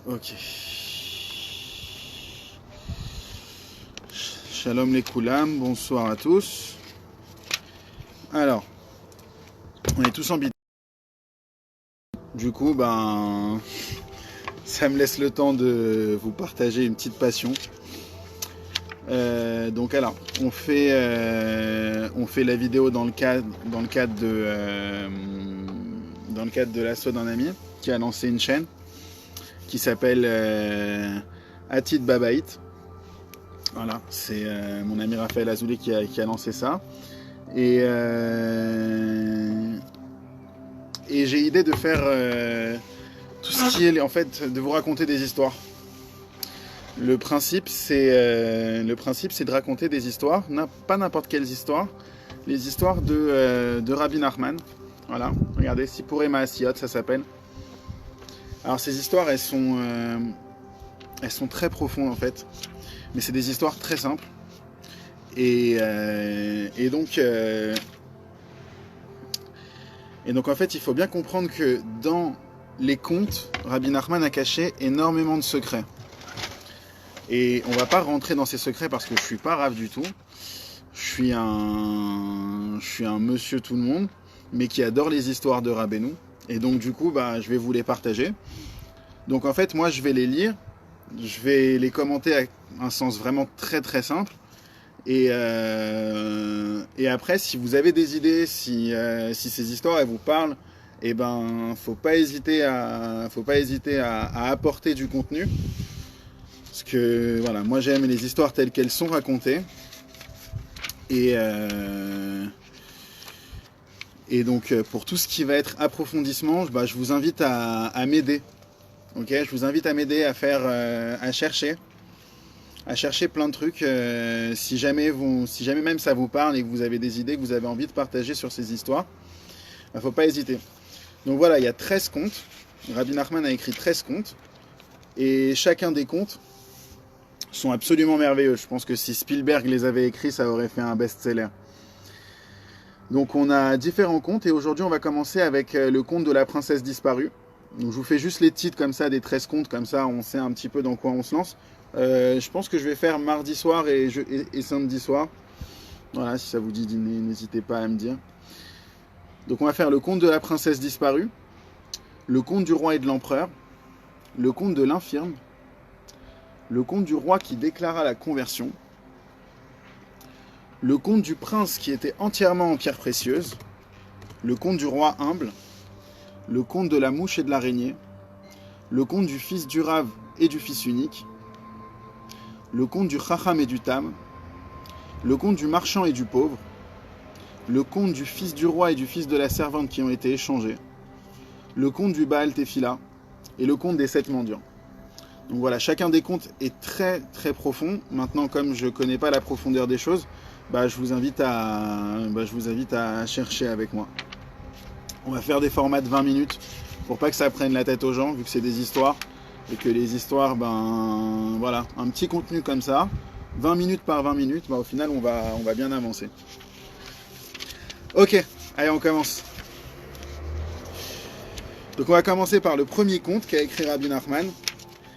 Ok. Shalom les koulam, bonsoir à tous. Alors, on est tous en bid. Du coup, ça me laisse le temps de vous partager une petite passion. Donc alors, on fait la vidéo dans le cadre de l'assaut d'un ami qui a lancé une chaîne qui s'appelle Atid Babaït. Voilà, c'est mon ami Raphaël Azoulay qui a lancé ça. Et j'ai idée de faire tout ce qui est, en fait, de vous raconter des histoires. Le principe, c'est de raconter des histoires, pas n'importe quelles histoires, les histoires de Rabbi Nachman. Voilà, regardez, Sipurei Maasiyot, ça s'appelle. Alors ces histoires, elles sont très profondes en fait, mais c'est des histoires très simples. Et donc en fait, il faut bien comprendre que dans les contes, Rabbi Nachman a caché énormément de secrets. Et on va pas rentrer dans ces secrets parce que je suis pas rave du tout. Je suis un monsieur tout le monde, mais qui adore les histoires de Rabbeinu. Et donc du coup, je vais vous les partager. Donc en fait, moi je vais les lire, je vais les commenter avec un sens vraiment très très simple. Et après, si vous avez des idées, si ces histoires elles vous parlent, faut pas hésiter à apporter du contenu. Parce que voilà, moi j'aime les histoires telles qu'elles sont racontées. Et donc pour tout ce qui va être approfondissement, je vous invite à m'aider. Ok, je vous invite à m'aider à faire, à chercher plein de trucs. Si jamais même ça vous parle et que vous avez des idées que vous avez envie de partager sur ces histoires, faut pas hésiter. Donc voilà, il y a 13 contes. Rabbi Nachman a écrit 13 contes. Et chacun des contes sont absolument merveilleux. Je pense que si Spielberg les avait écrits, ça aurait fait un best-seller. Donc on a différents contes et aujourd'hui on va commencer avec le conte de la princesse disparue. Donc je vous fais juste les titres comme ça, des 13 contes, comme ça on sait un petit peu dans quoi on se lance. Je pense que je vais faire mardi soir et samedi soir. Voilà, si ça vous dit, n'hésitez pas à me dire. Donc on va faire le conte de la princesse disparue, le conte du roi et de l'empereur, le conte de l'infirme, le conte du roi qui déclara la conversion, le conte du prince qui était entièrement en pierre précieuse, le conte du roi humble, le conte de la mouche et de l'araignée, le conte du fils du rave et du fils unique, le conte du chacham et du tam, le conte du marchand et du pauvre, le conte du fils du roi et du fils de la servante qui ont été échangés, le conte du Baal Tefila et le conte des 7 mendiants. Donc voilà, chacun des contes est très très profond. Maintenant, comme je ne connais pas la profondeur des choses, je vous invite à chercher avec moi. On va faire des formats de 20 minutes pour pas que ça prenne la tête aux gens, vu que c'est des histoires. Et que les histoires, voilà, un petit contenu comme ça, 20 minutes par 20 minutes, au final on va bien avancer. Ok, allez on commence. Donc on va commencer par le premier conte qu'a écrit Rabbi Nachman.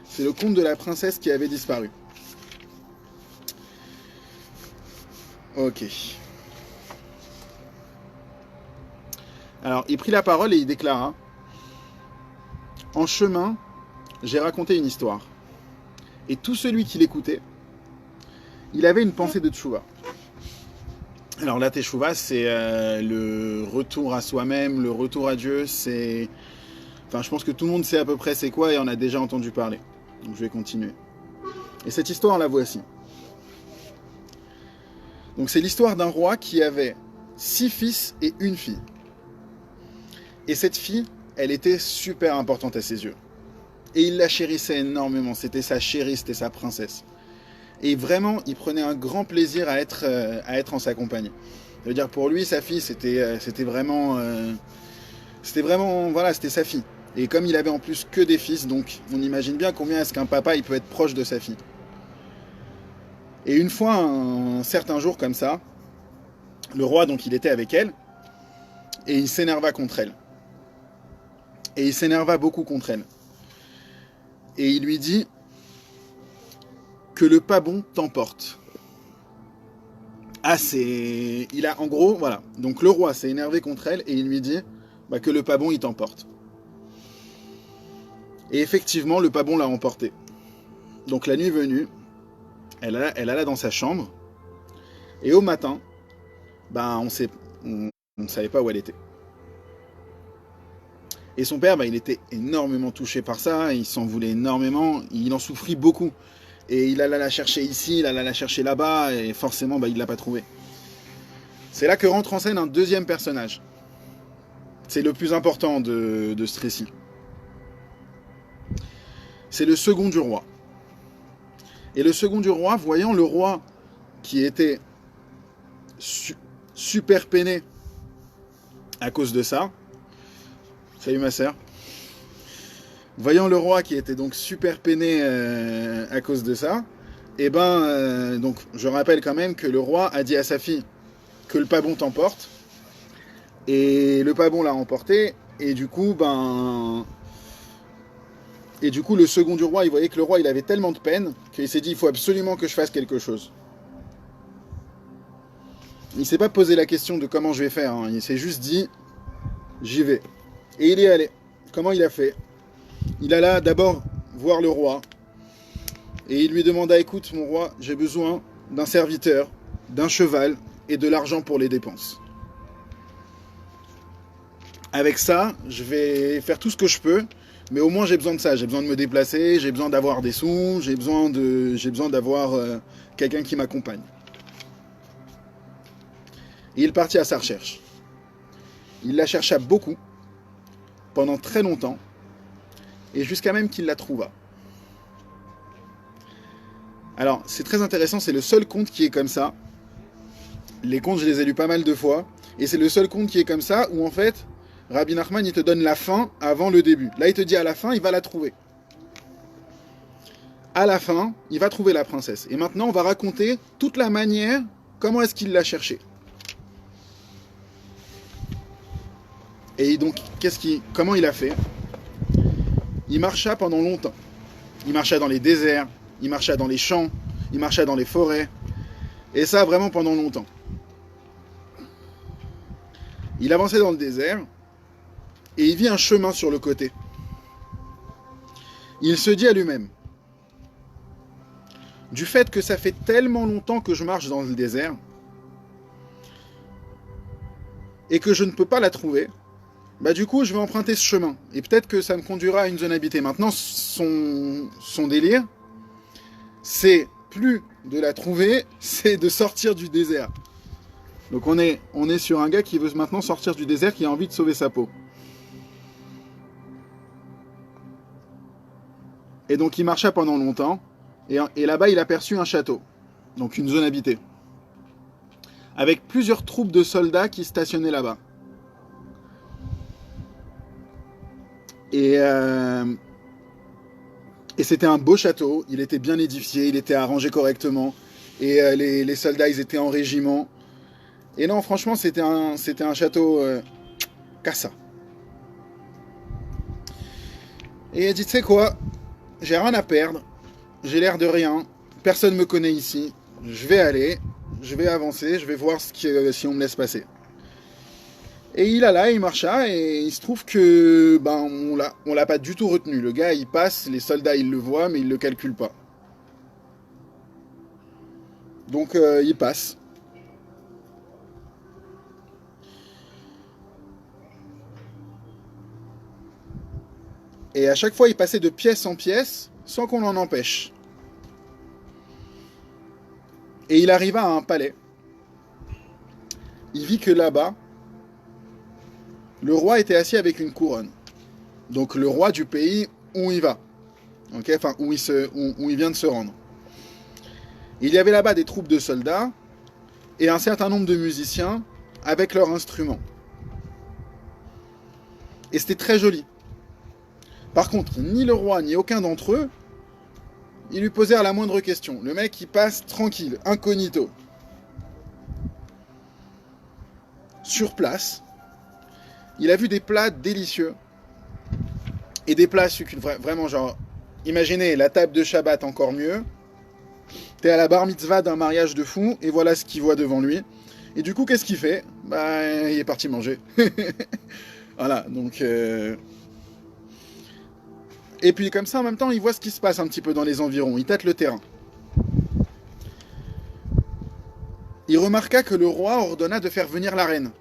C'est le conte de la princesse qui avait disparu. Ok. Alors il prit la parole et il déclara: en chemin, j'ai raconté une histoire. Et tout celui qui l'écoutait, il avait une pensée de tchouva. Alors la teshuva, c'est le retour à soi-même, le retour à Dieu. Je pense que tout le monde sait à peu près c'est quoi et on a déjà entendu parler. Donc je vais continuer. Et cette histoire, la voici. Donc c'est l'histoire d'un roi qui avait 6 fils et une fille. Et cette fille, elle était super importante à ses yeux. Et il la chérissait énormément. C'était sa chérie, c'était sa princesse. Et vraiment, il prenait un grand plaisir à être en sa compagnie. Ça veut dire pour lui, sa fille, c'était vraiment, voilà, c'était sa fille. Et comme il avait en plus que des fils, donc on imagine bien combien est-ce qu'un papa il peut être proche de sa fille. Et une fois, un certain jour comme ça, le roi, donc il était avec elle, et il s'énerva contre elle. Et il s'énerva beaucoup contre elle. et il lui dit que le pas bon t'emporte. Ah, c'est... Il a, en gros, voilà. Donc le roi s'est énervé contre elle et il lui dit que le pas bon, il t'emporte. Et effectivement, le pas bon l'a emporté. Donc la nuit venue, elle alla dans sa chambre. Et au matin, on ne savait pas où elle était. Et son père, il était énormément touché par ça. Il s'en voulait énormément. Il en souffrit beaucoup. Et il alla la chercher ici, il alla la chercher là-bas, et forcément, il ne l'a pas trouvée. C'est là que rentre en scène un deuxième personnage. C'est le plus important de ce récit. C'est le second du roi. Et le second du roi, voyant le roi qui était super peiné à cause de ça, salut ma sœur, voyant le roi qui était donc super peiné à cause de ça, donc je rappelle quand même que le roi a dit à sa fille que le pas bon t'emporte, et le pas bon l'a emporté, et du coup, le second du roi, il voyait que le roi, il avait tellement de peine qu'il s'est dit, il faut absolument que je fasse quelque chose. Il s'est pas posé la question de comment je vais faire, hein. Il s'est juste dit, j'y vais. Et il y est allé. Comment il a fait? Il alla d'abord voir le roi, et il lui demanda, écoute mon roi, j'ai besoin d'un serviteur, d'un cheval, et de l'argent pour les dépenses. Avec ça, je vais faire tout ce que je peux, mais au moins j'ai besoin de ça, j'ai besoin de me déplacer, j'ai besoin d'avoir des sous, j'ai besoin d'avoir quelqu'un qui m'accompagne. Et il partit à sa recherche. Il la chercha beaucoup, pendant très longtemps, et jusqu'à même qu'il la trouva. Alors, c'est très intéressant, c'est le seul conte qui est comme ça. Les contes, je les ai lus pas mal de fois, et c'est le seul conte qui est comme ça, où en fait, Rabbi Nachman, il te donne la fin avant le début. Là, il te dit à la fin, il va la trouver. À la fin, il va trouver la princesse. Et maintenant, on va raconter toute la manière, comment est-ce qu'il l'a cherchée. Et donc, comment il a fait? Il marcha pendant longtemps. Il marcha dans les déserts, il marcha dans les champs, il marcha dans les forêts. Et ça, vraiment pendant longtemps. Il avançait dans le désert, et il vit un chemin sur le côté. Il se dit à lui-même, du fait que ça fait tellement longtemps que je marche dans le désert, et que je ne peux pas la trouver, du coup je vais emprunter ce chemin, et peut-être que ça me conduira à une zone habitée. Maintenant, son délire, c'est plus de la trouver, c'est de sortir du désert. Donc on est sur un gars qui veut maintenant sortir du désert, qui a envie de sauver sa peau. Et donc il marcha pendant longtemps, et là-bas il aperçut un château, donc une zone habitée, avec plusieurs troupes de soldats qui stationnaient là-bas. Et c'était un beau château, il était bien édifié, il était arrangé correctement, et les soldats, ils étaient en régiment. Et non, franchement, c'était un château cassa. Et il dit, tu sais quoi, j'ai rien à perdre, j'ai l'air de rien, personne me connaît ici, je vais aller, je vais avancer, je vais voir si on me laisse passer. Et il alla, il marcha, et il se trouve que on l'a pas du tout retenu. Le gars, il passe, les soldats, ils le voient, mais ils le calculent pas. Donc il passe. Et à chaque fois, il passait de pièce en pièce, sans qu'on l'en empêche. Et il arriva à un palais. Il vit que là-bas, le roi était assis avec une couronne. Donc le roi du pays où il va. Okay, enfin, où il vient de se rendre. Il y avait là-bas des troupes de soldats et un certain nombre de musiciens avec leurs instruments. Et c'était très joli. Par contre, ni le roi ni aucun d'entre eux, ils lui posèrent la moindre question. Le mec, il passe tranquille, incognito. Sur place, il a vu des plats délicieux et des plats succulents, vraiment genre imaginez, la table de Shabbat encore mieux. T'es à la bar mitzvah d'un mariage de fou, et voilà ce qu'il voit devant lui. Et du coup, qu'est-ce qu'il fait? Bah, il est parti manger. Voilà, donc... Et puis comme ça, en même temps, il voit ce qui se passe un petit peu dans les environs. Il tâte le terrain. Il remarqua que le roi ordonna de faire venir la reine.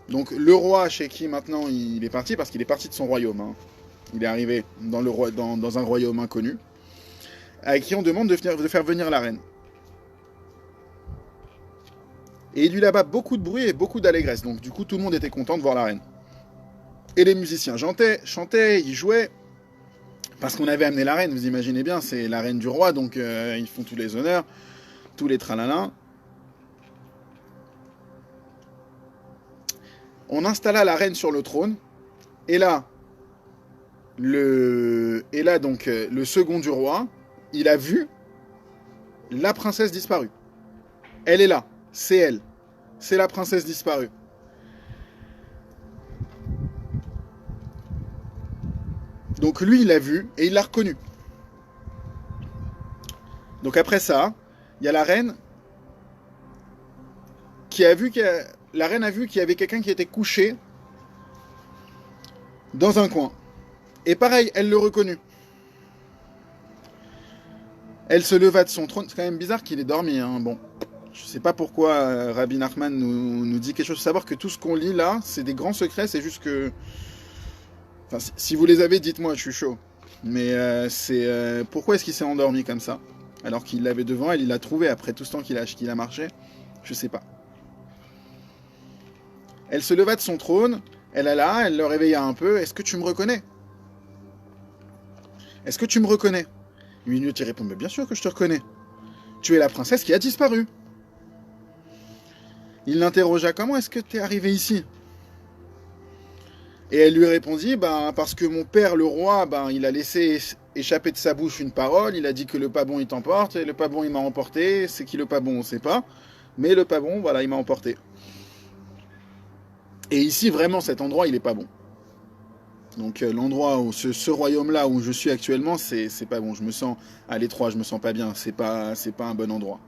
Donc le roi chez qui maintenant il est parti, parce qu'il est parti de son royaume. Hein. Il est arrivé dans un royaume inconnu. À qui on demande de faire venir la reine. Et il eut là-bas beaucoup de bruit et beaucoup d'allégresse. Donc du coup, tout le monde était content de voir la reine. Et les musiciens chantaient, ils jouaient. Parce qu'on avait amené la reine, vous imaginez bien, c'est la reine du roi, donc ils font tous les honneurs, tous les tralalins. On installa la reine sur le trône, et là, le second du roi, il a vu la princesse disparue. Elle est là, c'est elle, c'est la princesse disparue. Donc lui, il l'a vu et il l'a reconnu. Donc après ça, il y a la reine qui a vu la reine a vu qu'il y avait quelqu'un qui était couché dans un coin. Et pareil, elle le reconnut. Elle se leva de son trône. C'est quand même bizarre qu'il ait dormi. Hein. Bon, je sais pas pourquoi Rabbi Nachman nous dit quelque chose. Savoir que tout ce qu'on lit là, c'est des grands secrets. C'est juste que... Enfin, si vous les avez, dites-moi, je suis chaud. Mais pourquoi est-ce qu'il s'est endormi comme ça? Alors qu'il l'avait devant elle, il l'a trouvé après tout ce temps qu'il a marché. Je sais pas. Elle se leva de son trône, elle le réveilla un peu. Est-ce que tu me reconnais? Est-ce que tu me reconnais? Une minute, il répond, mais bien sûr que je te reconnais. Tu es la princesse qui a disparu. Il l'interrogea, comment est-ce que tu es arrivé ici? Et elle lui répondit, parce que mon père, le roi, il a laissé échapper de sa bouche une parole, il a dit que le pas bon, il t'emporte, et le pas bon, il m'a emporté. C'est qui le pas bon, on ne sait pas. Mais le pas bon, voilà, il m'a emporté. Et ici, vraiment, cet endroit, il n'est pas bon. Donc l'endroit où ce royaume-là où je suis actuellement, c'est pas bon. Je me sens à l'étroit, je me sens pas bien. C'est pas un bon endroit.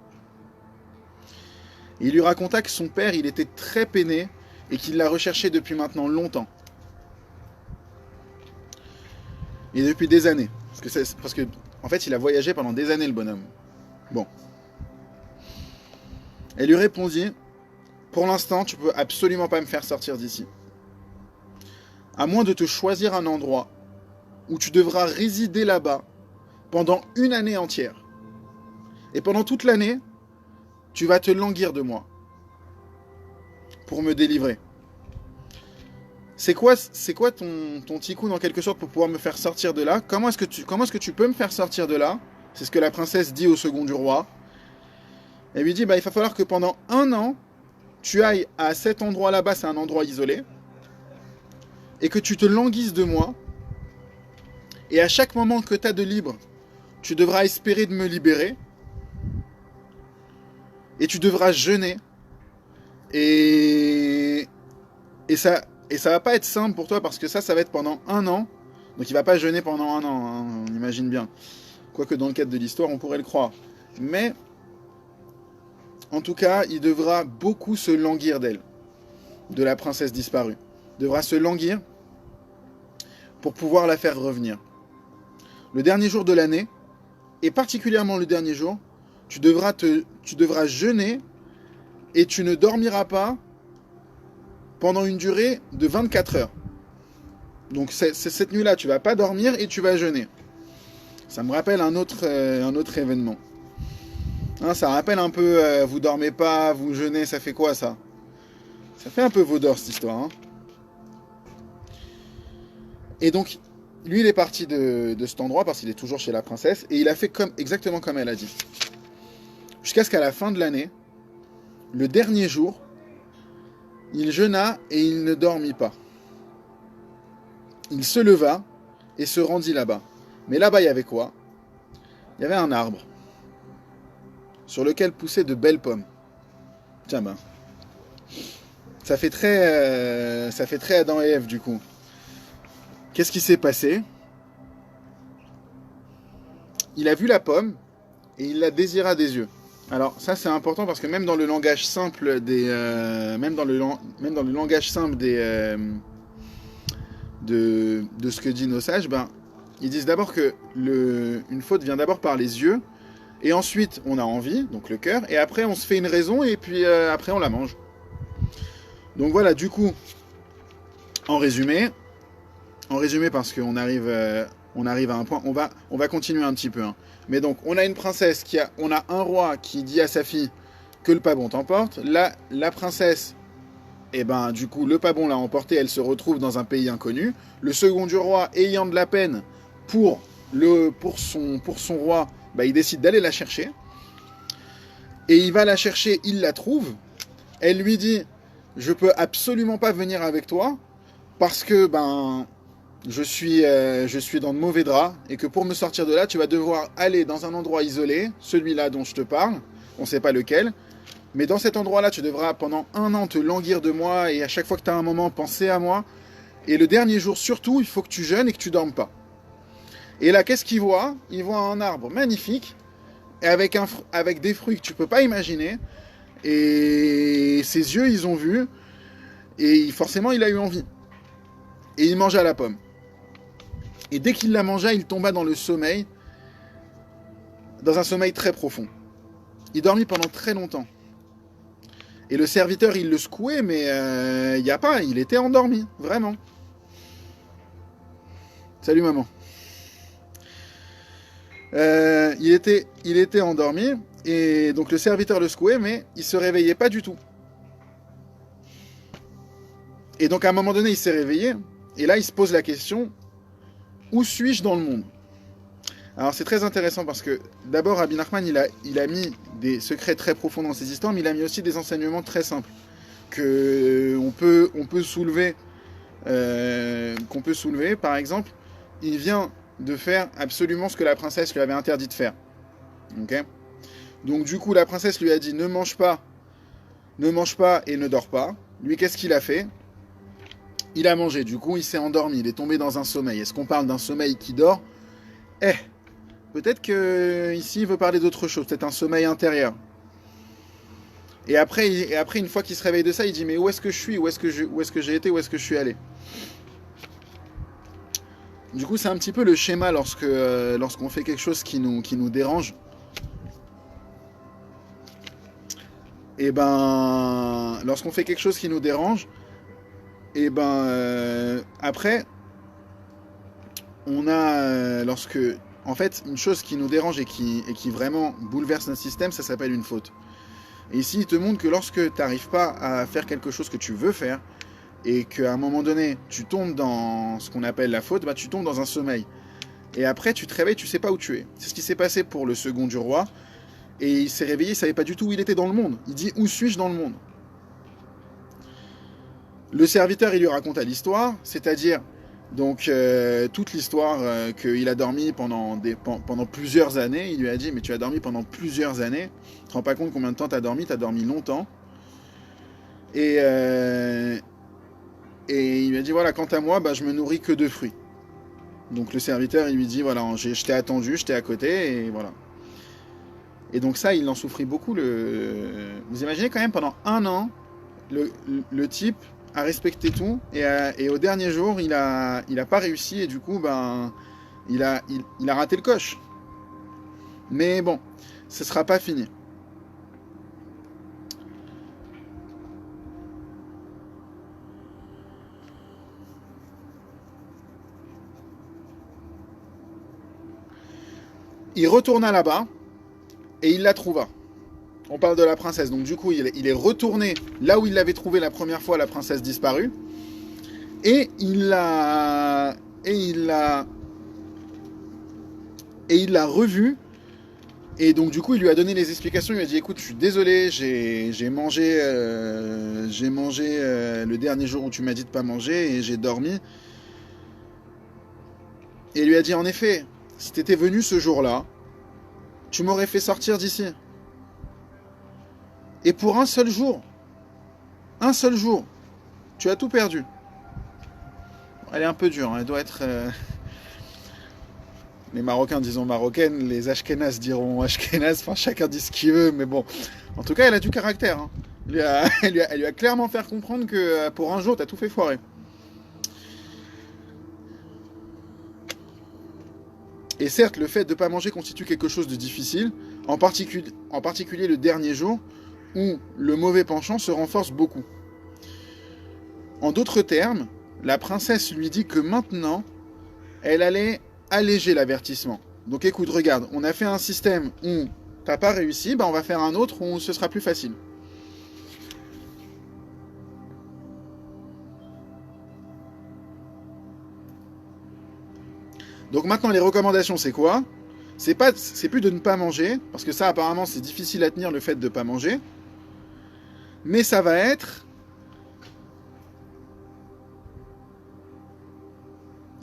Et il lui raconta que son père, il était très peiné et qu'il l'a recherché depuis maintenant longtemps. Et depuis des années. Parce que en fait, il a voyagé pendant des années, le bonhomme. Bon. Elle lui répondit, pour l'instant, tu peux absolument pas me faire sortir d'ici. À moins de te choisir un endroit où tu devras résider là-bas pendant une année entière. Et pendant toute l'année, tu vas te languir de moi pour me délivrer. C'est quoi ton tikkun en quelque sorte pour pouvoir me faire sortir de là? Comment est-ce que tu peux me faire sortir de là? C'est ce que la princesse dit au second du roi. Elle lui dit, il va falloir que pendant un an, tu ailles à cet endroit là-bas, c'est un endroit isolé, et que tu te languisses de moi, et à chaque moment que tu as de libre, tu devras espérer de me libérer, et tu devras jeûner, et ça va pas être simple pour toi, parce que ça va être pendant un an, donc il va pas jeûner pendant un an, hein, on imagine bien. Quoique dans le cadre de l'histoire, on pourrait le croire. Mais, en tout cas, il devra beaucoup se languir d'elle, de la princesse disparue. Il devra se languir pour pouvoir la faire revenir. Le dernier jour de l'année, et particulièrement le dernier jour, tu devras jeûner et tu ne dormiras pas pendant une durée de 24 heures. Donc cette nuit-là, tu vas pas dormir et tu vas jeûner. Ça me rappelle un autre événement. Hein, ça rappelle un peu, vous dormez pas, vous jeûnez, ça fait quoi ça? Ça fait un peu Vaudor cette histoire. Hein. Et donc, lui il est parti de cet endroit parce qu'il est toujours chez la princesse et il a fait exactement comme elle a dit. Jusqu'à ce qu'à la fin de l'année, le dernier jour, il jeûna et il ne dormit pas. Il se leva et se rendit là-bas. Mais là-bas, il y avait quoi? Il y avait un arbre sur lequel poussaient de belles pommes. Tiens ben. Ça fait très Adam et Ève du coup. Qu'est-ce qui s'est passé? il a vu la pomme et il la désira des yeux. Alors ça c'est important parce que même dans le langage simple des, même dans le langage simple des, de ce que disent nos sages, ben, ils disent d'abord que une faute vient d'abord par les yeux, et ensuite on a envie, donc le cœur, et après on se fait une raison, et puis après on la mange. Donc voilà, du coup, en résumé parce qu'on arrive, on arrive à un point, on va continuer un petit peu. Hein. Mais donc on a une princesse on a un roi qui dit à sa fille que le pas bon t'emporte. La princesse, et ben du coup le pas bon l'a emporté, elle se retrouve dans un pays inconnu. Le second du roi, ayant de la peine pour son roi, bah, il décide d'aller la chercher. Et il va la chercher, il la trouve. Elle lui dit, je peux absolument pas venir avec toi parce que ben je suis dans de mauvais draps et que pour me sortir de là, tu vas devoir aller dans un endroit isolé, celui-là dont je te parle, on ne sait pas lequel, mais dans cet endroit-là, tu devras pendant 1 an te languir de moi et à chaque fois que tu as un moment, penser à moi. Et le dernier jour, surtout, il faut que tu jeûnes et que tu dormes pas. Et là, qu'est-ce qu'il voit ? Il voit un arbre magnifique et avec des fruits que tu peux pas imaginer. Et ses yeux, ils ont vu et forcément, il a eu envie. Et il mangea la pomme. Et dès qu'il la mangea, il tomba dans le sommeil, dans un sommeil très profond. Il dormit pendant très longtemps. Et le serviteur, il le secouait, mais il était endormi, vraiment. Salut maman. Il était endormi, et donc le serviteur le secouait, mais il se réveillait pas du tout. Et donc à un moment donné, il s'est réveillé, et là il se pose la question, où suis-je dans le monde ? Alors c'est très intéressant parce que d'abord Rabbi Nachman il a mis des secrets très profonds dans ses histoires, mais il a mis aussi des enseignements très simples qu'on peut soulever. Par exemple, il vient de faire absolument ce que la princesse lui avait interdit de faire. Okay ? Donc du coup la princesse lui a dit ne mange pas et ne dors pas. Lui qu'est-ce qu'il a fait ? Il a mangé, du coup il s'est endormi, il est tombé dans un sommeil. Est-ce qu'on parle d'un sommeil qui dort ? Peut-être qu'ici il veut parler d'autre chose, peut-être un sommeil intérieur. Et après une fois qu'il se réveille de ça, il dit mais où est-ce que je suis ? Où est-ce que j'ai été ? Où est-ce que je suis allé ? Du coup c'est un petit peu le schéma lorsqu'on fait quelque chose qui nous dérange. Et ben lorsqu'on fait quelque chose qui nous dérange, et ben après on a en fait, une chose qui nous dérange et qui vraiment bouleverse notre système, ça s'appelle une faute. Et ici, il te montre que lorsque tu n'arrives pas à faire quelque chose que tu veux faire, et qu'à un moment donné, tu tombes dans ce qu'on appelle la faute, bah, tu tombes dans un sommeil. Et après, tu te réveilles, tu ne sais pas où tu es. C'est ce qui s'est passé pour le second du roi. Et il s'est réveillé, il ne savait pas du tout où il était dans le monde. Il dit, où suis-je dans le monde ? Le serviteur, il lui raconta l'histoire, c'est-à-dire... Donc toute l'histoire qu'il a dormi pendant plusieurs années, il lui a dit mais tu as dormi pendant plusieurs années, tu ne te rends pas compte combien de temps tu as dormi longtemps. Et il lui a dit voilà, quant à moi, bah, je me nourris que de fruits. Donc le serviteur il lui dit voilà, je t'ai attendu, je t'ai à côté et voilà. Et donc ça il en souffrit beaucoup. Vous imaginez quand même pendant 1 an le type a respecté tout et au dernier jour il a pas réussi et du coup ben il a raté le coche. Mais bon, ce sera pas fini. Il retourna là-bas et il la trouva. On parle de la princesse, donc du coup il est retourné là où il l'avait trouvée la première fois, la princesse disparue, et il l'a revue, et donc du coup il lui a donné les explications, il lui a dit écoute je suis désolé, j'ai mangé le dernier jour où tu m'as dit de pas manger et j'ai dormi, et il lui a dit en effet, si t'étais venu ce jour-là, tu m'aurais fait sortir d'ici. Et pour un seul jour, tu as tout perdu. Elle est un peu dure, hein, elle doit être... Les Marocains disons marocaines, les Ashkénazes diront Ashkénazes, enfin chacun dit ce qu'il veut, mais bon. En tout cas, elle a du caractère. Hein. Elle lui a clairement fait comprendre que pour un jour, t'as tout fait foirer. Et certes, le fait de ne pas manger constitue quelque chose de difficile, en particulier le dernier jour, où le mauvais penchant se renforce beaucoup. En d'autres termes, la princesse lui dit que maintenant, elle allait alléger l'avertissement. Donc écoute, regarde, on a fait un système où t'as pas réussi, on va faire un autre où ce sera plus facile. Donc maintenant, les recommandations, c'est quoi ? C'est plus de ne pas manger, parce que ça, apparemment, c'est difficile à tenir le fait de ne pas manger. Mais ça va être...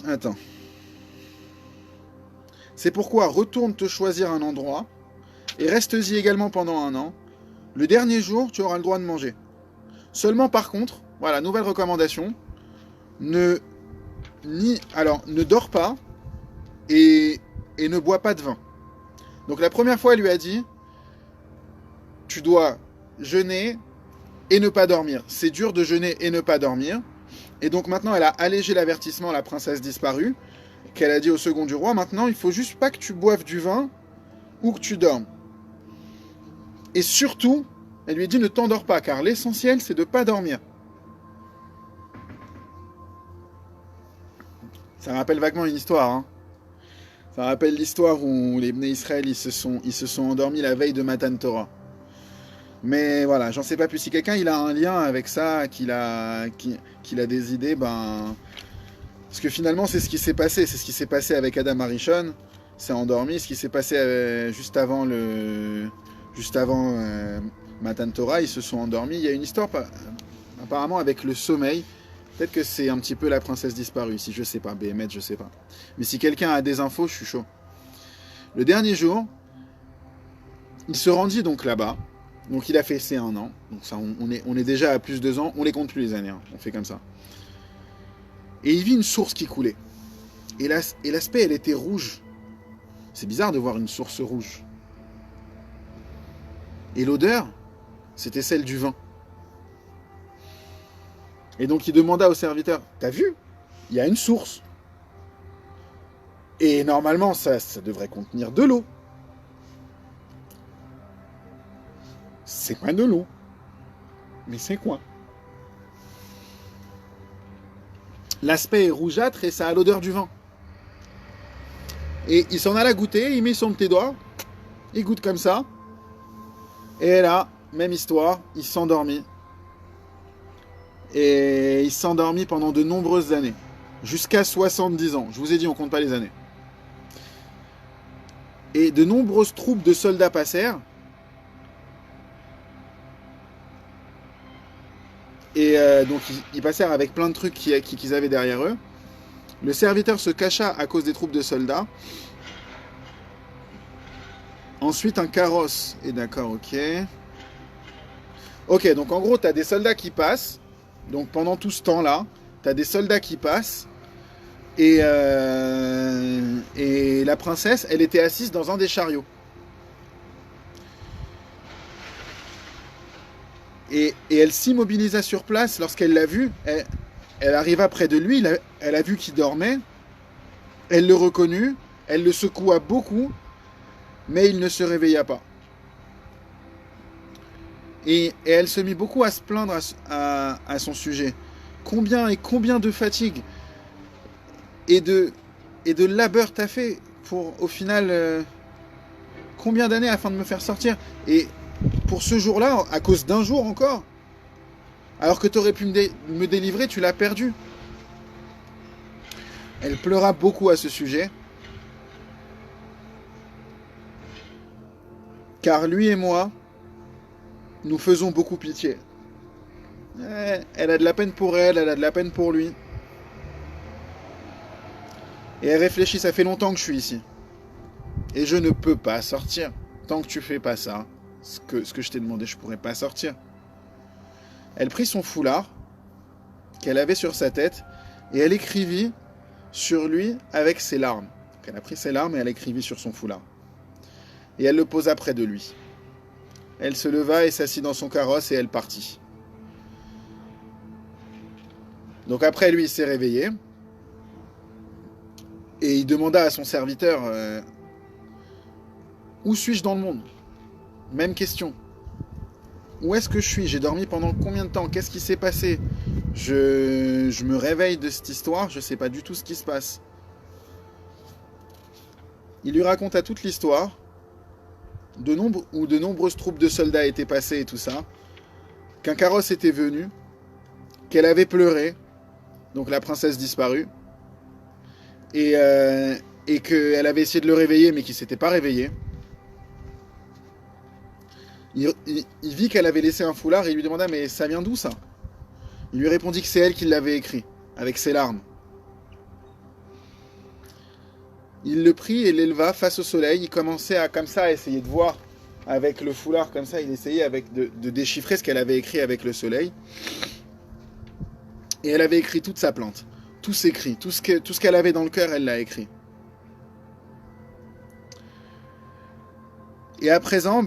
Attends. C'est pourquoi retourne te choisir un endroit et reste-y également pendant 1 an. Le dernier jour, tu auras le droit de manger. Seulement par contre, voilà, nouvelle recommandation, ne dors pas et ne bois pas de vin. Donc la première fois, elle lui a dit, tu dois jeûner et ne pas dormir. C'est dur de jeûner et ne pas dormir. Et donc maintenant, elle a allégé l'avertissement, la princesse disparue, qu'elle a dit au second du roi, maintenant, il faut juste pas que tu boives du vin ou que tu dormes. Et surtout, elle lui dit, ne t'endors pas, car l'essentiel, c'est de ne pas dormir. Ça rappelle vaguement une histoire, hein. Ça rappelle l'histoire où les Bnei Israël, ils se sont endormis la veille de Matan Torah. Mais voilà, j'en sais pas plus. Si quelqu'un il a un lien avec ça, qu'il a des idées, parce que finalement c'est ce qui s'est passé. C'est ce qui s'est passé avec Adam Arishon. C'est endormi. Ce qui s'est passé juste avant Matan Torah, ils se sont endormis. Il y a une histoire apparemment avec le sommeil. Peut-être que c'est un petit peu la princesse disparue ici, je sais pas, Béhémet, je sais pas. Mais si quelqu'un a des infos, je suis chaud. Le dernier jour, il se rendit donc là-bas. Donc il a fait ses 1 an. Donc ça, on est déjà à plus de 2 ans. On les compte plus les années, hein. On fait comme ça. Et il vit une source qui coulait. Et l'aspect, elle était rouge. C'est bizarre de voir une source rouge. Et l'odeur, c'était celle du vin. Et donc il demanda au serviteur, t'as vu ? Il y a une source. Et normalement, ça devrait contenir de l'eau. C'est pas de l'eau. Mais c'est quoi ? L'aspect est rougeâtre et ça a l'odeur du vin. Et il s'en alla goûter, il met son petit doigt, il goûte comme ça. Et là, même histoire, il s'endormit. Et il s'endormit pendant de nombreuses années. Jusqu'à 70 ans. Je vous ai dit, on compte pas les années. Et de nombreuses troupes de soldats passèrent. Et donc ils passèrent avec plein de trucs qu'ils avaient derrière eux. Le serviteur se cacha à cause des troupes de soldats. Ensuite un carrosse. Et d'accord, ok. Ok, donc en gros, tu as des soldats qui passent. Donc pendant tout ce temps-là, tu as des soldats qui passent. Et la princesse, elle était assise dans un des chariots. Et elle s'immobilisa sur place lorsqu'elle l'a vu. Elle arriva près de lui, elle a vu qu'il dormait. Elle le reconnut, elle le secoua beaucoup, mais il ne se réveilla pas. Et elle se mit beaucoup à se plaindre à son sujet. Combien de fatigue et de labeur t'as fait pour, au final, combien d'années afin de me faire sortir ? Et pour ce jour-là, à cause d'un jour encore, alors que tu aurais pu me délivrer, tu l'as perdu. Elle pleura beaucoup à ce sujet, car lui et moi, nous faisons beaucoup pitié. Elle a de la peine pour elle a de la peine pour lui. Et elle réfléchit, ça fait longtemps que je suis ici. Et je ne peux pas sortir. Tant que tu fais pas ça, ce que je t'ai demandé, je pourrais pas sortir. Elle prit son foulard qu'elle avait sur sa tête et elle écrivit sur lui avec ses larmes. Elle a pris ses larmes et elle écrivit sur son foulard. Et elle le posa près de lui. Elle se leva et s'assit dans son carrosse et elle partit. Donc après, lui, il s'est réveillé. Et il demanda à son serviteur, où suis-je dans le monde? Même question. Où est-ce que je suis? J'ai dormi pendant combien de temps? Qu'est-ce qui s'est passé? Je me réveille de cette histoire, je ne sais pas du tout ce qui se passe. Il lui raconta toute l'histoire, de nombreuses troupes de soldats étaient passées et tout ça, qu'un carrosse était venu, qu'elle avait pleuré, donc la princesse disparue, et qu'elle avait essayé de le réveiller mais qu'il ne s'était pas réveillé. Il vit qu'elle avait laissé un foulard et il lui demanda mais ça vient d'où ça? Il lui répondit que c'est elle qui l'avait écrit, avec ses larmes. Il le prit et l'éleva face au soleil. Il commençait à, comme ça, à essayer de voir avec le foulard, comme ça, il essayait de déchiffrer ce qu'elle avait écrit avec le soleil. Et elle avait écrit toute sa plainte, tous ses cris, tout ce qu'elle avait dans le cœur, elle l'a écrit. Et à présent,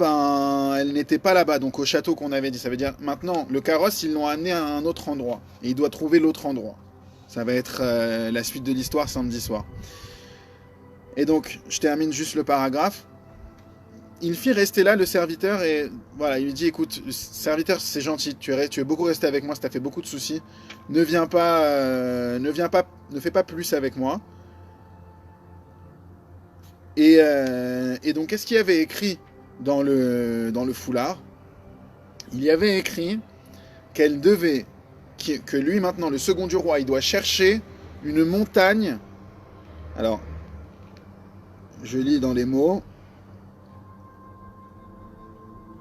elle n'était pas là-bas, donc au château qu'on avait dit. Ça veut dire, maintenant, le carrosse, ils l'ont amené à un autre endroit. Et il doit trouver l'autre endroit. Ça va être la suite de l'histoire samedi soir. Et donc, je termine juste le paragraphe. Il fit rester là le serviteur et voilà, il lui dit, écoute, serviteur, c'est gentil, tu es beaucoup resté avec moi, ça t'a fait beaucoup de soucis. Ne fais pas plus avec moi. Et donc, qu'est-ce qu'il y avait écrit dans le foulard? Il y avait écrit que lui maintenant, le second du roi, il doit chercher une montagne. Alors, je lis dans les mots.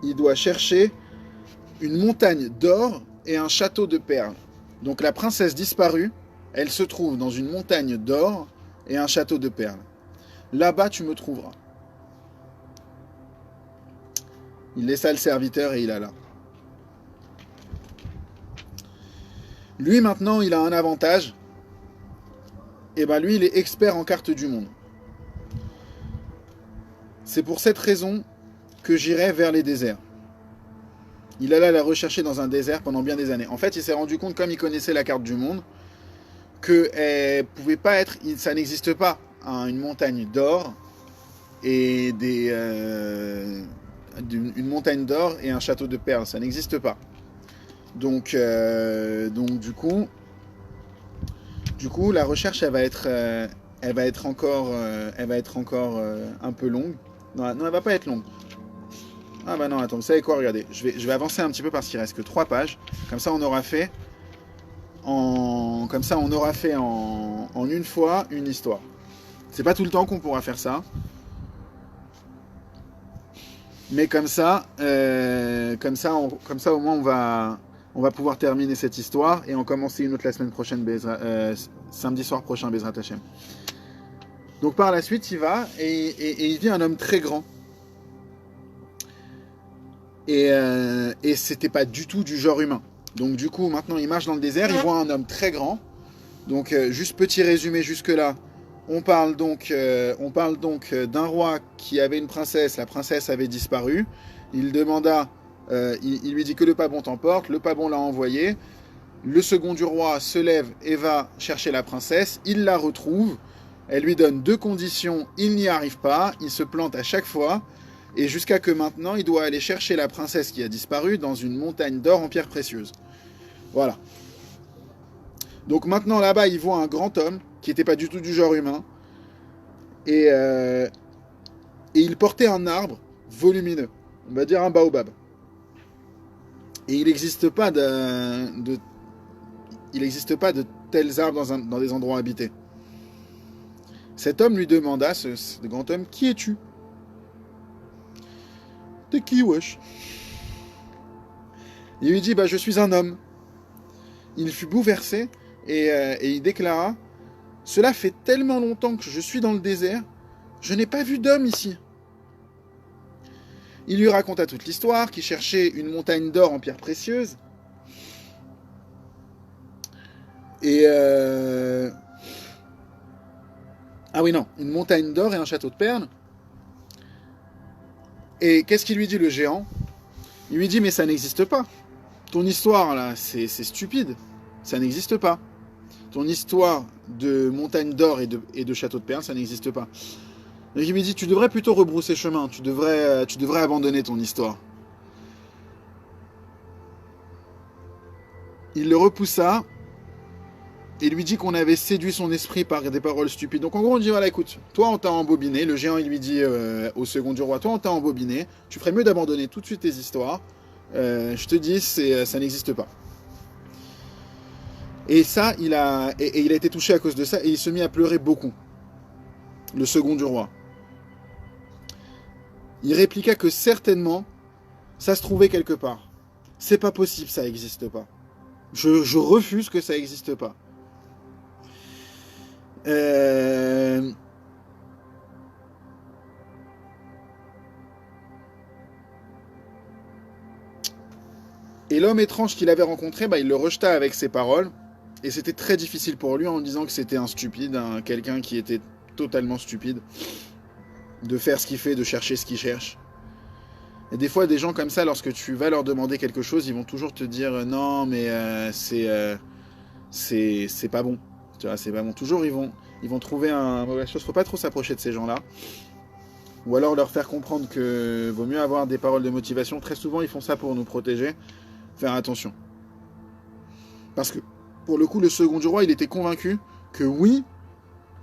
Il doit chercher une montagne d'or et un château de perles. Donc la princesse disparue, elle se trouve dans une montagne d'or et un château de perles. Là-bas, tu me trouveras. Il laissa le serviteur et il alla. Lui, maintenant, il a un avantage. Et lui, il est expert en cartes du monde. C'est pour cette raison que j'irai vers les déserts. Il alla la rechercher dans un désert pendant bien des années. En fait, il s'est rendu compte, comme il connaissait la carte du monde, que pouvait pas être, ça n'existe pas, une montagne d'or et une montagne d'or et un château de perles. Ça n'existe pas. Donc du coup, la recherche, elle va être encore un peu longue. Non, elle va pas être longue. Ah bah non, attends, vous savez quoi, regardez, je vais avancer un petit peu parce qu'il reste que 3 pages. Comme ça, on aura fait en une fois une histoire. C'est pas tout le temps qu'on pourra faire ça. Mais comme ça au moins on va pouvoir terminer cette histoire et en commencer une autre la semaine prochaine, samedi soir prochain, Bezrat Hashem. Donc par la suite, il va et il vit un homme très grand. Et c'était pas du tout du genre humain. Donc du coup, maintenant, il marche dans le désert, il voit un homme très grand. Donc juste petit résumé jusque-là. On parle donc d'un roi qui avait une princesse. La princesse avait disparu. Il demanda, il lui dit que le pas bon t'emporte. Le pas bon l'a envoyé. Le second du roi se lève et va chercher la princesse. Il la retrouve. Elle lui donne 2 conditions. Il n'y arrive pas. Il se plante à chaque fois. Et jusqu'à que maintenant, il doit aller chercher la princesse qui a disparu dans une montagne d'or en pierres précieuses. Voilà. Donc maintenant, là-bas, il voit un grand homme qui n'était pas du tout du genre humain. Et il portait un arbre volumineux. On va dire un baobab. Et il n'existe pas de tels arbres dans des endroits habités. Cet homme lui demanda, ce grand homme, qui es-tu? T'es qui, wesh? Il lui dit, je suis un homme. Il fut bouleversé et il déclara, cela fait tellement longtemps que je suis dans le désert, je n'ai pas vu d'homme ici. Il lui raconta toute l'histoire, qu'il cherchait une montagne d'or en pierres précieuses. Et Ah oui, non, une montagne d'or et un château de perles. Et qu'est-ce qu'il lui dit le géant? Il lui dit, mais ça n'existe pas. Ton histoire, là, c'est stupide. Ça n'existe pas. Ton histoire de montagne d'or et de château de perles, ça n'existe pas. Donc il lui dit, tu devrais plutôt rebrousser chemin. Tu devrais abandonner ton histoire. Il le repoussa et lui dit qu'on avait séduit son esprit par des paroles stupides. Donc en gros, on dit, voilà, écoute, toi on t'a embobiné. Le géant, il lui dit au second du roi, toi on t'a embobiné. Tu ferais mieux d'abandonner tout de suite tes histoires. Je te dis, ça n'existe pas. Et ça, il a été touché à cause de ça et il se mit à pleurer beaucoup. Le second du roi. Il répliqua que certainement, ça se trouvait quelque part. C'est pas possible, ça n'existe pas. Je refuse que ça n'existe pas. Et l'homme étrange qu'il avait rencontré, il le rejeta avec ses paroles. Et c'était très difficile pour lui en disant que c'était un stupide, quelqu'un qui était totalement stupide, de faire ce qu'il fait, de chercher ce qu'il cherche. Et des fois, des gens comme ça, lorsque tu vas leur demander quelque chose, ils vont toujours te dire non, mais c'est pas bon. Tu vois, c'est pas bon. Toujours, ils vont trouver un mauvaise chose. Faut pas trop s'approcher de ces gens-là. Ou alors leur faire comprendre que vaut mieux avoir des paroles de motivation. Très souvent, ils font ça pour nous protéger. Faire attention. Parce que, pour le coup, le second du roi, il était convaincu que oui,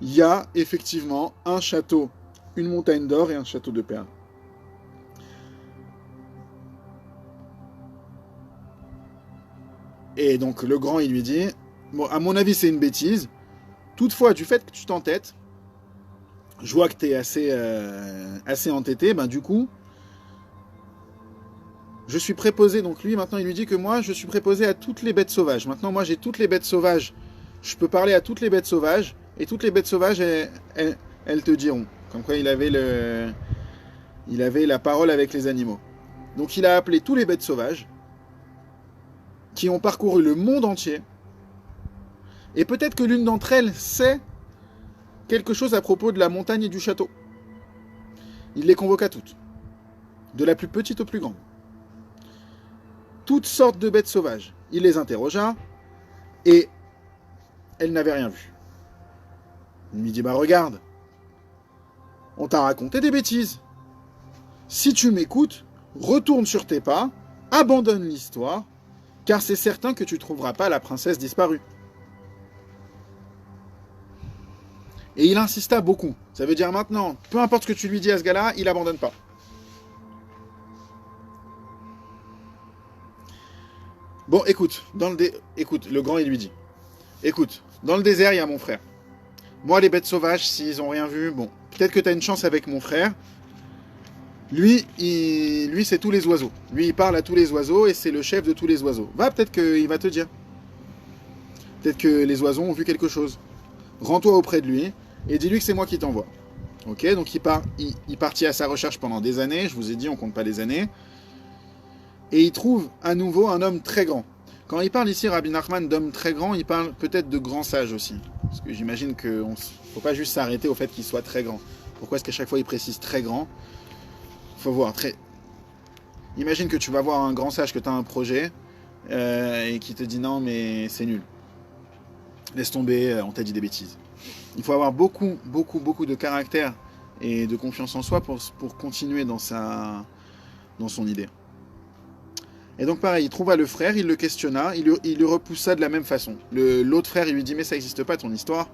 il y a effectivement un château, une montagne d'or et un château de perles. Et donc le grand, il lui dit, bon, à mon avis, c'est une bêtise. Toutefois, du fait que tu t'entêtes, je vois que tu es assez entêté, du coup, je suis préposé. Donc lui, maintenant, il lui dit que moi, je suis préposé à toutes les bêtes sauvages. Maintenant, moi, j'ai toutes les bêtes sauvages. Je peux parler à toutes les bêtes sauvages. Et toutes les bêtes sauvages, elles te diront. Comme quoi, il avait la parole avec les animaux. Donc il a appelé tous les bêtes sauvages qui ont parcouru le monde entier. Et peut-être que l'une d'entre elles sait quelque chose à propos de la montagne et du château. Il les convoqua toutes, de la plus petite au plus grande. Toutes sortes de bêtes sauvages. Il les interrogea et elles n'avaient rien vu. Il lui dit, regarde, on t'a raconté des bêtises. Si tu m'écoutes, retourne sur tes pas, abandonne l'histoire, car c'est certain que tu ne trouveras pas la princesse disparue. Et il insista beaucoup. Ça veut dire maintenant, peu importe ce que tu lui dis à ce gars-là, il n'abandonne pas. Bon, écoute, le grand, il lui dit, écoute, dans le désert, il y a mon frère. Moi, les bêtes sauvages, s'ils n'ont rien vu, bon, peut-être que tu as une chance avec mon frère. Lui, c'est tous les oiseaux. Lui, il parle à tous les oiseaux et c'est le chef de tous les oiseaux. Peut-être qu'il va te dire. Peut-être que les oiseaux ont vu quelque chose. Rends-toi auprès de lui et dis-lui que c'est moi qui t'envoie. Ok, donc il partit à sa recherche pendant des années. Je vous ai dit, on compte pas les années. Et il trouve à nouveau un homme très grand. Quand il parle ici, Rabbi Nachman, d'homme très grand, il parle peut-être de grand sage aussi. Parce que j'imagine qu'il ne faut pas juste s'arrêter au fait qu'il soit très grand. Pourquoi est-ce qu'à chaque fois il précise très grand? Faut voir. Imagine que tu vas voir un grand sage, que tu as un projet, et qui te dit non, mais c'est nul. Laisse tomber, on t'a dit des bêtises. Il faut avoir beaucoup, beaucoup, beaucoup de caractère et de confiance en soi pour continuer dans son idée. Et donc pareil, il trouva le frère, il le questionna, il le repoussa de la même façon. L'autre frère, il lui dit, mais ça n'existe pas ton histoire.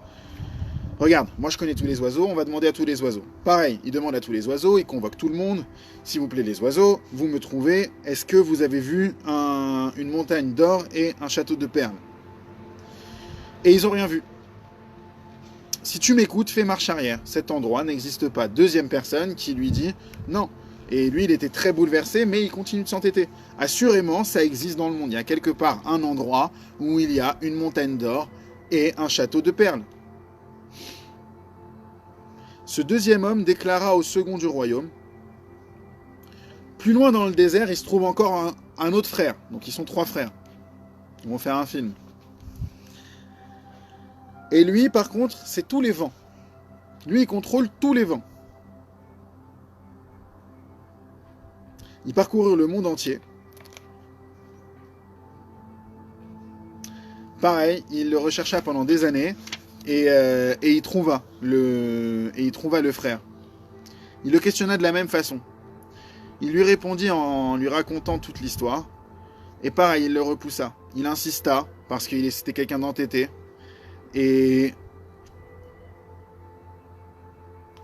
Regarde, moi je connais tous les oiseaux, on va demander à tous les oiseaux. Pareil, il demande à tous les oiseaux, il convoque tout le monde. S'il vous plaît les oiseaux, vous me trouvez, est-ce que vous avez vu une montagne d'or et un château de perles? Et ils n'ont rien vu. Si tu m'écoutes, fais marche arrière. Cet endroit n'existe pas. Deuxième personne qui lui dit non. Et lui, il était très bouleversé, mais il continue de s'entêter. Assurément, ça existe dans le monde. Il y a quelque part un endroit où il y a une montagne d'or et un château de perles. Ce deuxième homme déclara au second du royaume. Plus loin dans le désert, il se trouve encore un autre frère. Donc ils sont 3 frères. Ils vont faire un film. Et lui, par contre, c'est tous les vents. Lui, il contrôle tous les vents. Il parcourut le monde entier. Pareil, il le rechercha pendant des années et il trouva le frère. Il le questionna de la même façon. Il lui répondit en lui racontant toute l'histoire. Et pareil, il le repoussa. Il insista parce que c'était quelqu'un d'entêté. Et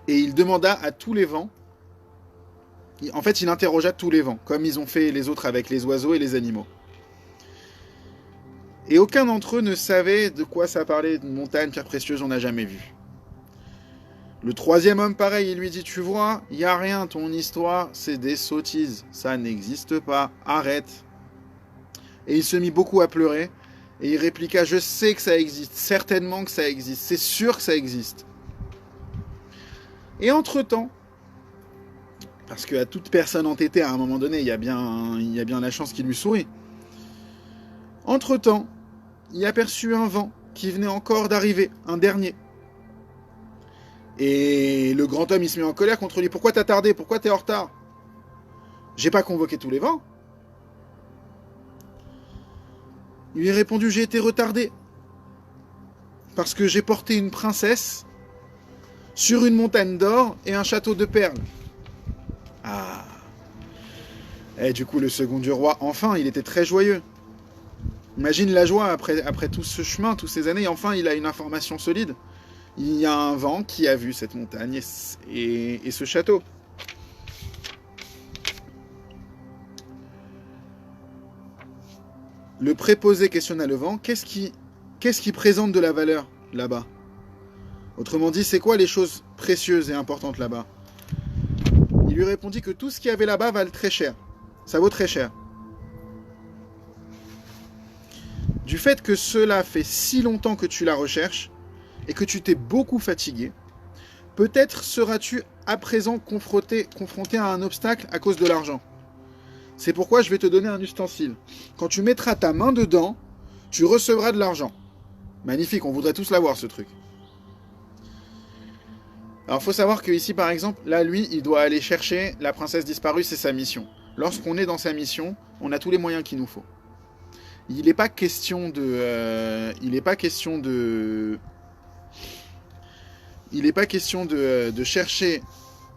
il demanda à tous les vents. En fait, il interrogea tous les vents, comme ils ont fait les autres avec les oiseaux et les animaux. Et aucun d'entre eux ne savait de quoi ça parlait, de montagne, pierre précieuse, on n'a jamais vu. Le troisième homme, pareil, il lui dit, tu vois, il n'y a rien, ton histoire, c'est des sottises, ça n'existe pas, arrête. Et il se mit beaucoup à pleurer, et il répliqua, je sais que ça existe, certainement que ça existe, c'est sûr que ça existe. Et entre-temps, parce qu'à toute personne entêtée, à un moment donné, il y a bien la chance qui lui sourit. Entre-temps, il aperçut un vent qui venait encore d'arriver, un dernier. Et le grand homme, il se met en colère contre lui. Pourquoi t'as tardé? Pourquoi t'es en retard? J'ai pas convoqué tous les vents. Il lui a répondu, j'ai été retardé. Parce que j'ai porté une princesse sur une montagne d'or et un château de perles. Ah. Et du coup, le second du roi, enfin, il était très joyeux. Imagine la joie après tout ce chemin, toutes ces années, enfin, il a une information solide. Il y a un vent qui a vu cette montagne et ce château. Le préposé questionna le vent, qu'est-ce qui présente de la valeur là-bas? Autrement dit, c'est quoi les choses précieuses et importantes là-bas? Il lui répondit que tout ce qu'il y avait là-bas valait très cher. Ça vaut très cher. Du fait que cela fait si longtemps que tu la recherches et que tu t'es beaucoup fatigué, peut-être seras-tu à présent confronté à un obstacle à cause de l'argent. C'est pourquoi je vais te donner un ustensile. Quand tu mettras ta main dedans, tu recevras de l'argent. Magnifique, on voudrait tous l'avoir ce truc. Alors il faut savoir qu'ici par exemple, là lui, il doit aller chercher la princesse disparue, c'est sa mission. Lorsqu'on est dans sa mission, on a tous les moyens qu'il nous faut. Il n'est pas question de chercher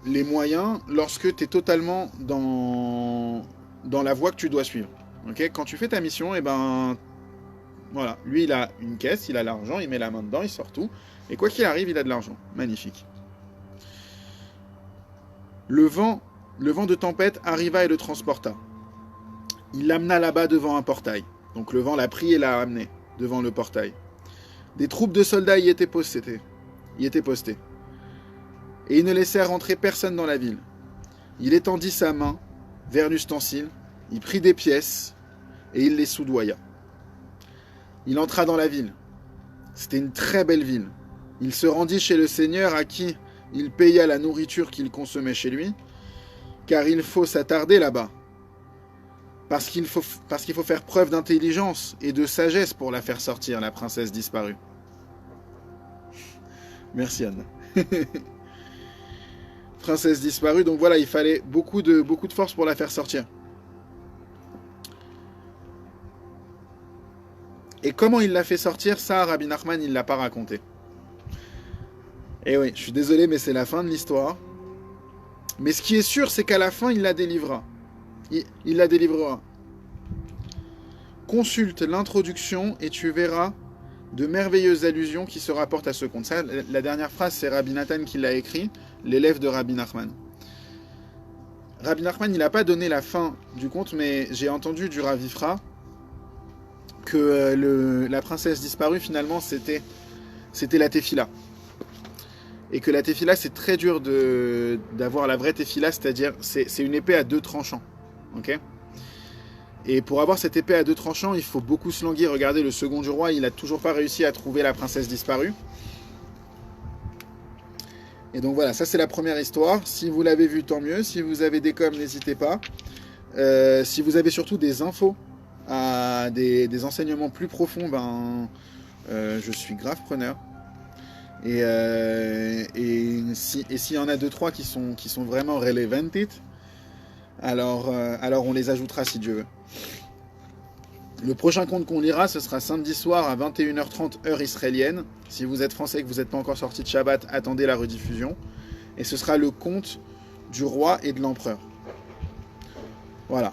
les moyens lorsque tu es totalement dans la voie que tu dois suivre. Okay, quand tu fais ta mission, et ben voilà, lui il a une caisse, il a l'argent, il met la main dedans, il sort tout, et quoi qu'il arrive, il a de l'argent. Magnifique. Le vent de tempête arriva et le transporta. Il l'amena là-bas devant un portail. Donc le vent l'a pris et l'a amené devant le portail. Des troupes de soldats y étaient postées. Et ils ne laissèrent rentrer personne dans la ville. Il étendit sa main vers l'ustensile, il prit des pièces et il les soudoya. Il entra dans la ville. C'était une très belle ville. Il se rendit chez le seigneur à qui il paya la nourriture qu'il consommait chez lui, car il faut s'attarder là-bas. Parce qu'il faut faire preuve d'intelligence et de sagesse pour la faire sortir, la princesse disparue. Merci Anne. Princesse disparue, donc voilà, il fallait beaucoup de force pour la faire sortir. Et comment il l'a fait sortir, ça, Rabbi Nachman, il ne l'a pas raconté. Et oui, je suis désolé, mais c'est la fin de l'histoire. Mais ce qui est sûr, c'est qu'à la fin, il la délivrera. Il la délivrera. Consulte l'introduction et tu verras de merveilleuses allusions qui se rapportent à ce conte. Ça, la dernière phrase, c'est Rabbi Nathan qui l'a écrit, l'élève de Rabbi Nachman. Rabbi Nachman, il n'a pas donné la fin du conte, mais j'ai entendu du Rav Ifra que la princesse disparue, finalement, c'était la Tefila. Et que la Tefila, c'est très dur d'avoir la vraie Tefila, c'est-à-dire, c'est une épée à deux tranchants. Ok ? Et pour avoir cette épée à deux tranchants, il faut beaucoup se languir. Regardez, le second du roi, il n'a toujours pas réussi à trouver la princesse disparue. Et donc voilà, ça c'est la première histoire. Si vous l'avez vue, tant mieux. Si vous avez des coms, n'hésitez pas. Si vous avez surtout des infos, des enseignements plus profonds, je suis grave preneur. Et s'il y en a 2-3 qui sont vraiment relevanted, alors on les ajoutera si Dieu veut. Le prochain conte qu'on lira, ce sera samedi soir à 21h30 heure israélienne. Si vous êtes français et que vous n'êtes pas encore sorti de Shabbat, attendez la rediffusion. Et ce sera le conte du roi et de l'empereur. Voilà.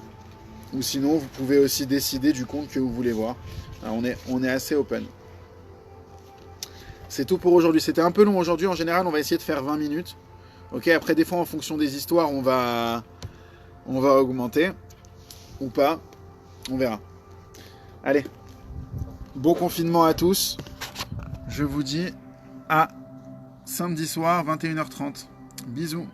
Ou sinon, vous pouvez aussi décider du conte que vous voulez voir. Alors, on est assez open. C'est tout pour aujourd'hui. C'était un peu long aujourd'hui. En général, on va essayer de faire 20 minutes. Ok, après, des fois, en fonction des histoires, on va augmenter. Ou pas. On verra. Allez. Bon confinement à tous. Je vous dis à samedi soir, 21h30. Bisous.